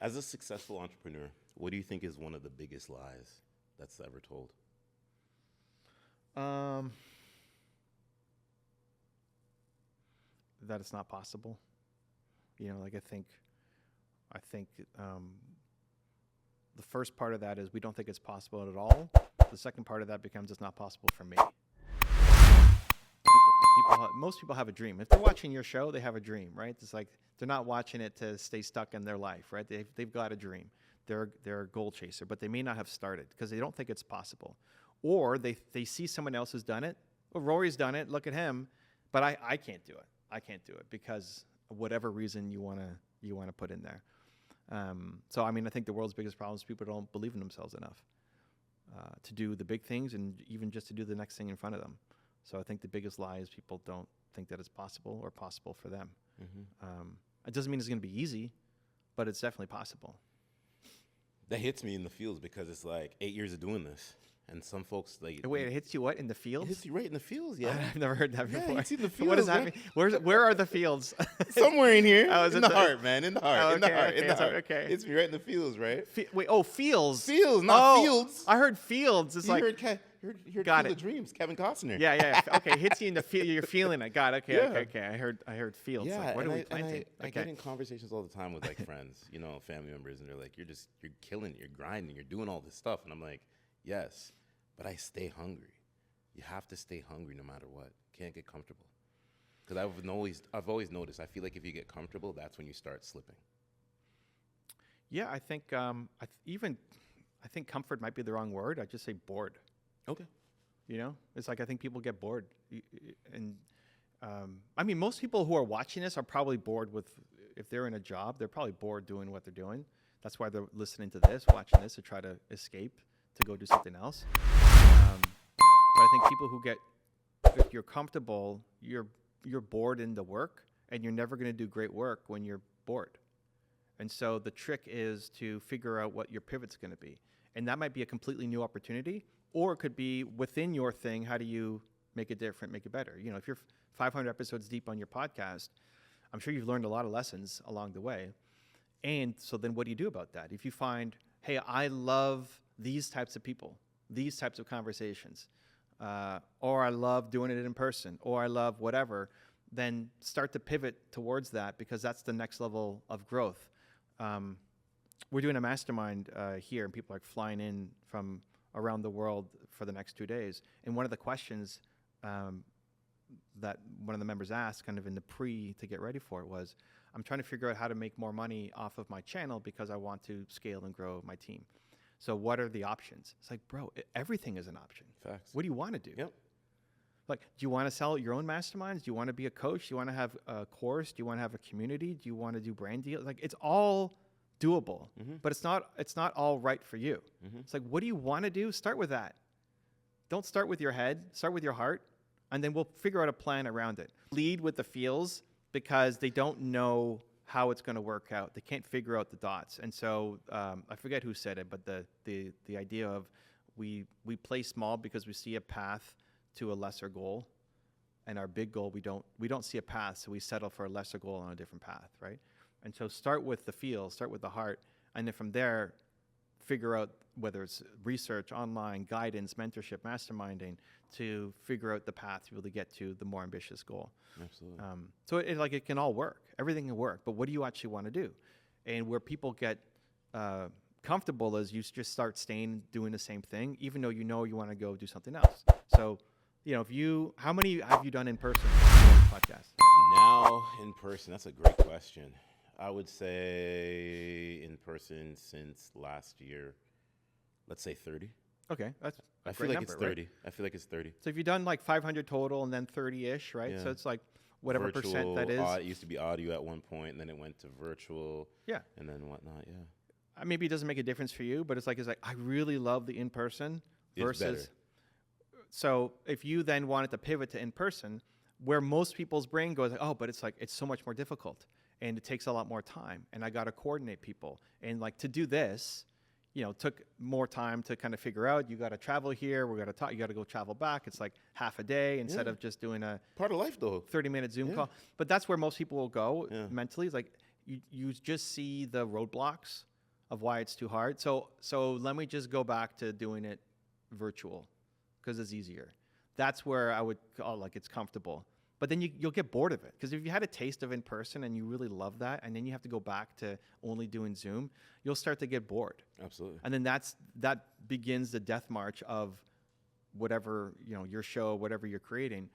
As a successful entrepreneur, what do you think is one of the biggest lies that's ever told? That it's not possible. Like I think the first part of that is we don't think it's possible at all. The second part of that becomes it's not possible for me. Most people have a dream. If they're watching your show, they have a dream, right? It's like they're not watching it to stay stuck in their life, right? They've got a dream. They're a goal chaser, but they may not have started because they don't think it's possible. Or they see someone else has done it. Well, Rory's done it. Look at him. But I can't do it. I can't do it because of whatever reason you want to put in there. So I think the world's biggest problem is people don't believe in themselves enough to do the big things and even just to do the next thing in front of them. So I think the biggest lie is people don't think that it's possible or possible for them. Mm-hmm. It doesn't mean it's going to be easy, but it's definitely possible. That hits me in the fields because it's like 8 years of doing this. And some folks like... Wait, it hits you what? In the fields? It hits you right in the fields, yeah. I've never heard that before. Yeah, it's in the fields. What does that mean? Where are the fields? Somewhere in here. Oh, in the heart, man. In the heart. Oh, okay, in the heart. okay, in the heart. Okay. It's me right in the fields, right? Fields. Fields, not fields. I heard fields. It's You like... heard got Field it. of Dreams, Kevin Costner. Yeah. Okay, hits you in the field. You're feeling it. Got it. Okay, Yeah. okay. I heard fields. Yeah, Like, what and are we planting? I get in conversations all the time with like friends, family members, and they're like, you're killing it, you're grinding, you're doing all this stuff. And I'm like, yes, but I stay hungry. You have to stay hungry no matter what. Can't get comfortable. Because I've always noticed, I feel like if you get comfortable, that's when you start slipping. Yeah, I think I think comfort might be the wrong word. I'd just say bored. Okay. It's like I think people get bored. And most people who are watching this are probably bored if they're in a job, they're probably bored doing what they're doing. That's why they're listening to this, watching this to try to escape, to go do something else. But I think people if you're comfortable, you're bored in the work, and you're never going to do great work when you're bored. And so the trick is to figure out what your pivot's going to be. And that might be a completely new opportunity, or it could be within your thing, how do you make it different, make it better? If you're 500 episodes deep on your podcast, I'm sure you've learned a lot of lessons along the way. And so then what do you do about that? If you find, hey, I love these types of people, these types of conversations, or I love doing it in person, or I love whatever, then start to pivot towards that because that's the next level of growth. We're doing a mastermind here, and people are flying in from around the world for the next 2 days. And one of the questions that one of the members asked kind of in the to get ready for it was, I'm trying to figure out how to make more money off of my channel because I want to scale and grow my team. So what are the options? It's like, bro, everything is an option. Facts. What do you want to do? Yep. Like, do you want to sell your own masterminds? Do you want to be a coach? Do you want to have a course? Do you want to have a community? Do you want to do brand deals? Like, it's all doable, but it's not all right for you. It's like, what do you want to do? Start with that. Don't start with your head. Start with your heart, and then we'll figure out a plan around it. Lead with the feels because they don't know how it's going to work out. They can't figure out the dots. And so I forget who said it, but the idea of we play small because we see a path to a lesser goal, and our big goal we don't see a path, so we settle for a lesser goal on a different path, right? And so start with the feel, start with the heart, and then from there figure out whether it's research, online, guidance, mentorship, masterminding, to figure out the path to really get to the more ambitious goal. Absolutely. So it can all work. Everything can work, but what do you actually want to do? And where people get comfortable is you just start doing the same thing, even though you want to go do something else. So, how many have you done in person on the podcast? Now in person, that's a great question. I would say in person since last year, let's say 30. Okay, that's I feel like it's 30. Right? I feel like it's 30. So if you've done like 500 total and then 30-ish, right? Yeah. So it's like whatever Virtual, percent that is. It used to be audio at one point, and then it went to virtual. Yeah. And then whatnot, yeah. Maybe it doesn't make a difference for you, but it's like I really love the in-person versus. Better. So if you then wanted to pivot to in-person, where most people's brain goes, but it's so much more difficult, and it takes a lot more time, and I got to coordinate people, and like to do this, took more time to kind of figure out. You got to travel here. We got to talk. You got to go travel back. It's like half a day instead of just doing a part of life though. 30-minute Zoom call. But that's where most people will go mentally. It's like you just see the roadblocks of why it's too hard. So let me just go back to doing it virtual because it's easier. That's where I would call like it's comfortable. But then you'll get bored of it because if you had a taste of in person and you really love that, and then you have to go back to only doing Zoom, you'll start to get bored. Absolutely. And then that begins the death march of whatever, you know, your show, whatever you're creating.